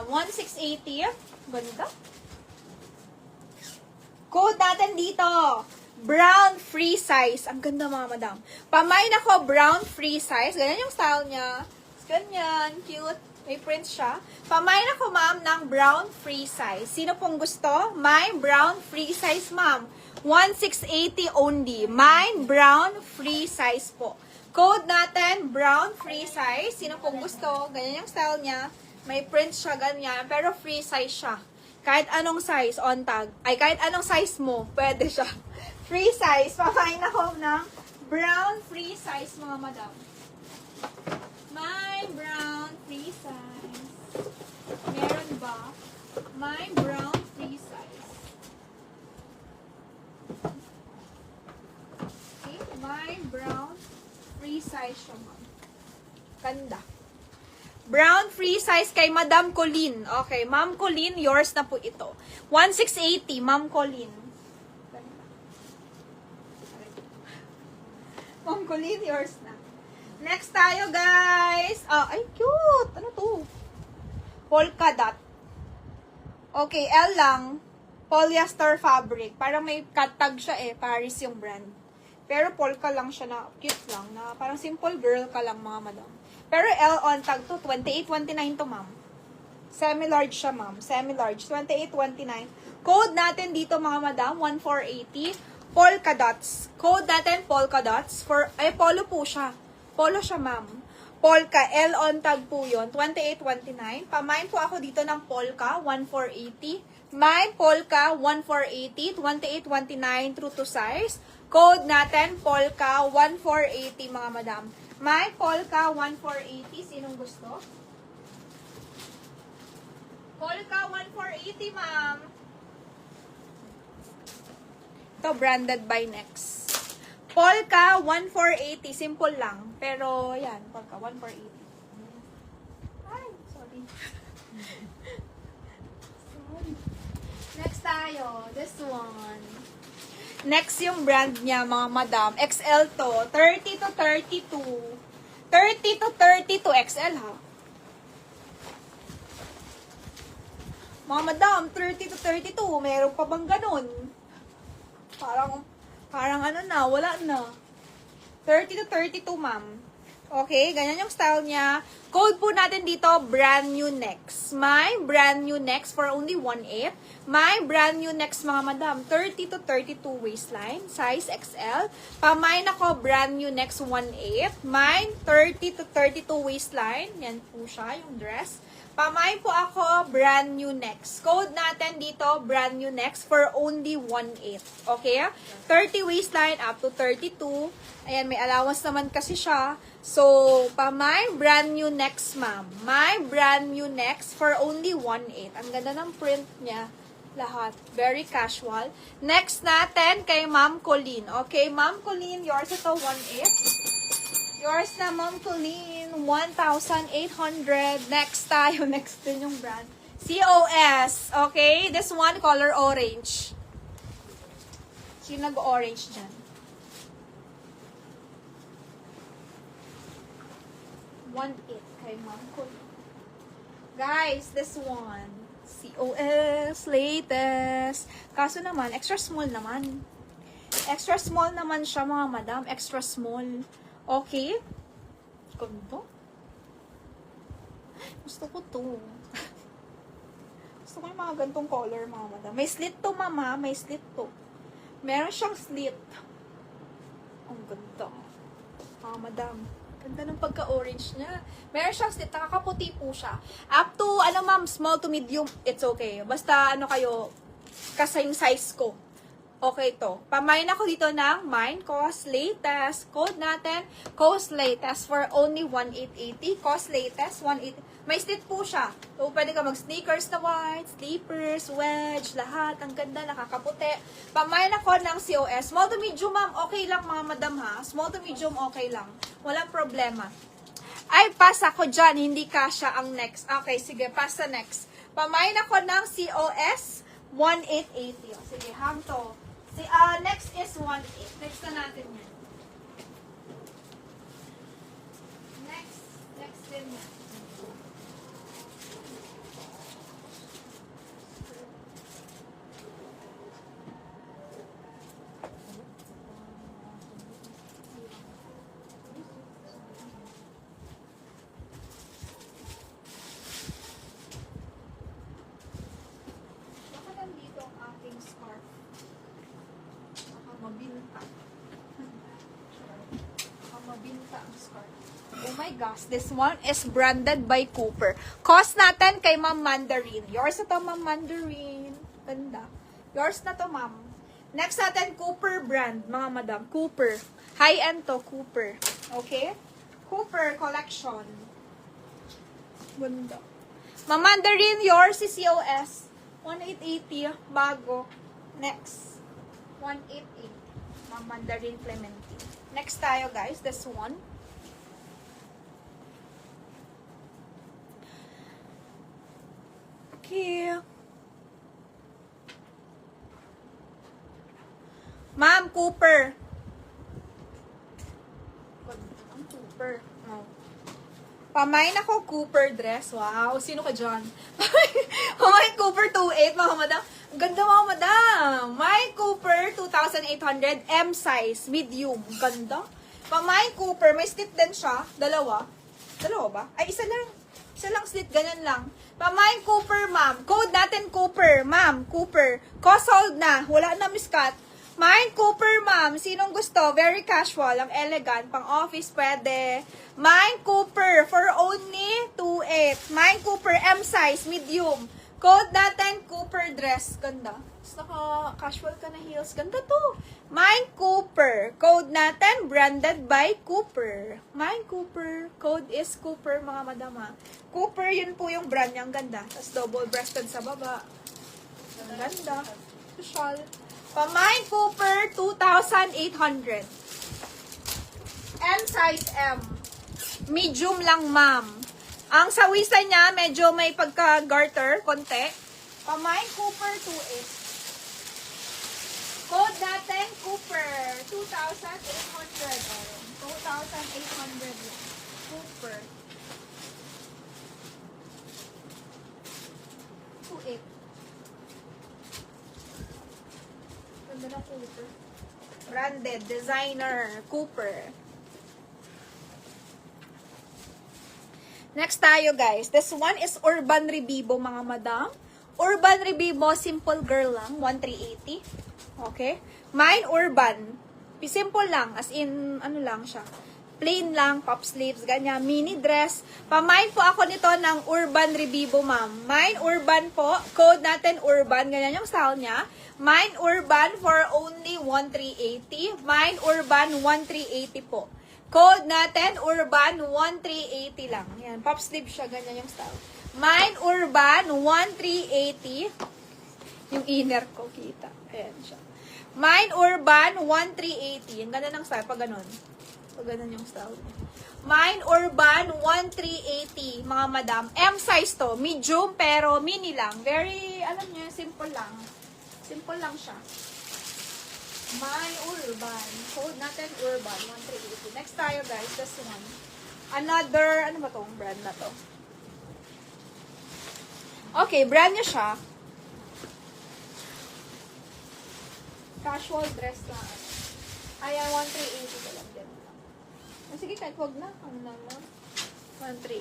madam. 1680. Ganda. Code natin dito. Brown free size. Ang ganda mga madam. Pamain ako brown free size. Ganyan yung style niya. Ganyan. Cute. May print siya. Pamain ako ma'am ng brown free size. Sino pong gusto? Mine brown free size ma'am. 1680 only. Mine brown free size po. Code natin brown free size. Sino pong gusto? Ganyan yung style niya. May print siya ganyan. Pero free size siya. Kahit anong size on tag. Ay kahit anong size mo. Pwede siya. Free size. Pamain ako ng brown free size mga madam. My brown free size. Meron ba? My brown free size. Okay, my brown free size siya, ma'am. Ganda. Brown free size kay Madam Colleen. Okay, Ma'am Colleen, yours na po ito. 1680, Ma'am Colleen. Ma'am Colleen, yours na. Next tayo, guys. Ah, ay, cute. Ano to? Polka dot. Okay, L lang. Polyester fabric. Parang may cut tag siya eh. Paris yung brand. Pero polka lang siya na cute lang. Na parang simple girl ka lang mga madam. Pero L on tag to. 28-29 to, ma'am. Semi-large siya, ma'am. Semi-large. 28-29. Code natin dito mga madam. 1480. Polka dots. Code natin polka dots. Ay, polo po siya. Polo siya, ma'am. Polka, L on tag po yun, 28-29. Pamain po ako dito ng polka, 1480. May polka, 1480, 28-29, true to size. Code natin, polka, 1480, mga madam. May polka, 1480. Sinong gusto? Polka, 1480, ma'am. Ito, branded by Next. Polka, 1480. Simple lang. Pero, yan. Polka, 1480. Ay, sorry. Sorry. Next tayo. This one. Next yung brand niya, mga madam. XL to. 30 to 32. 30 to 32. XL, ha? Mga madam, 30 to 32. Meron pa bang ganun? Parang ano na, wala na. 30 to 32, ma'am. Okay, ganyan yung style niya. Code po natin dito, brand new next. My brand new next for only 1.8. My brand new next, mga madam. 30 to 32 waistline. Size XL. Pamain ako, brand new next 1.8. Mine, 30 to 32 waistline. Yan po siya, yung dress. Pamain po ako, brand new next. Code natin dito, brand new next for only 1.8. Okay? 30 waistline up to 32. Ayan, may allowance naman kasi siya. So, pamain, brand new next, ma'am. My brand new next for only 1.8. Ang ganda ng print niya. Lahat. Very casual. Next natin kay Ma'am Colleen. Okay, Ma'am Colleen, yours ito, 1.8. Yours na, Ma'am Colleen, 1,800. Next tayo. Next din yung brand. COS. Okay? This one, color orange. Sino nag-orange dyan? 1.8 kay Ma'am Colleen. Guys, this one. COS. Latest. Kaso naman, extra small naman. Extra small naman siya, mga madam. Extra small. Okay. Ganda. Gusto ko to. Gusto ko yung mga gantong color, mga madam. May slit to, mama. May slit to. Meron siyang slit. Ang ganda. Mga madam. Ganda ng pagka-orange niya. Meron siyang slit. Nakakaputi po siya. Up to, ano ma'am, small to medium, it's okay. Basta, ano kayo, kasayang size ko. Okay to. Pamain ako dito ng mine, cost latest. Code natin, cost latest for only 1,880. Cost latest, 1,880. May slit po siya. So, pwede ka mag-sneakers na white, slippers, wedge, lahat. Ang ganda, nakakaputi. Pamain ako ng COS. Small to medium, ma'am, okay lang mga madam ha. Small to medium, okay lang. Walang problema. Ay, pass ako dyan. Hindi kasha ang next. Okay, sige, pass sa next. Pamain ako ng COS, 1,880. Sige, hang to. Next is 1.8. Next na natin yan. Next din yan. my gosh, this one is branded by Cooper. Cost natin kay Ma'am Mandarin. Yours na to, Ma'am Mandarin. Ganda. Yours na to, Ma'am. Next natin, Cooper brand, mga madam. Cooper. High-end to, Cooper. Okay? Cooper collection. Ganda. Ma'am Mandarin, yours is COS. 1880, bago. Next. 188. Ma'am Mandarin Clementine. Next tayo, guys. This one. Okay. Ma'am, Cooper. Ang Cooper. Oh. Pamain ako Cooper dress. Wow, sino ka dyan? Pamain Cooper 28, mga madam. Ang ganda, mga madam. My Cooper 2,800 M size, medium. Ganda. Pamain Cooper, may slit din siya. Dalawa. Dalawa ba? Ay, isa lang. Isa lang slit, ganyan lang. Pamain Cooper, ma'am. Code natin Cooper, ma'am. Cooper. Cost hold na. Wala na miskat. Mine Cooper, ma'am. Sinong gusto? Very casual. Ang elegant. Pang office, pwede. Mine Cooper for only 2.8. Mine Cooper, M size, medium. Code natin, Cooper dress. Ganda. Tapos naka-casual ka na heels. Ganda to. Mine Cooper. Code natin, branded by Cooper. Mine Cooper. Code is Cooper, mga madama. Cooper, yun po yung brand niya. Ang ganda. Tapos double-breasted sa baba. Ang ganda. Social. Pamain Cooper, 2,800. M size M. Medium lang, ma'am. Ang sawisan niya, medyo may pagka-garter, konti. Pamain Cooper, 2.8. Code natin, Cooper, 2,800. 2,800 lang. Cooper. 2.8. Ganda ng Cooper. Branded, designer, Cooper. Next tayo, guys. This one is Urban Revivo, mga madam. Urban Revivo, simple girl lang, 1,380. Okay? Mine Urban. Simple lang, as in, ano lang siya. Plain lang, pop sleeves, ganyan, mini dress. Pamain po ako nito ng Urban Revivo, ma'am. Mine Urban po. Code natin Urban. Ganyan yung style niya. Mine Urban for only 1,380. Mine Urban 1,380 po. Code natin Urban 1,380 lang. Yan, pop sleeve siya. Ganyan yung style. Mine Urban 1,380. Yung inner ko, kita. Ayan siya. Mine Urban 1,380. Ang ganda ng style pag ganun. Pag ganun yung style niya. Mine Urban 1,380, mga madam. M size to. Medium pero mini lang. Very, alam niyo, simple lang. Simple lang siya. Mine Urban. Code natin Urban 1,380. Next tayo, guys. This one. Another, ano ba tong brand na to? Okay, brand niya siya. Casual dress na. Ayan, 1,380 ko lang din. Sige, kahit wag na. Ano naman? 1,380.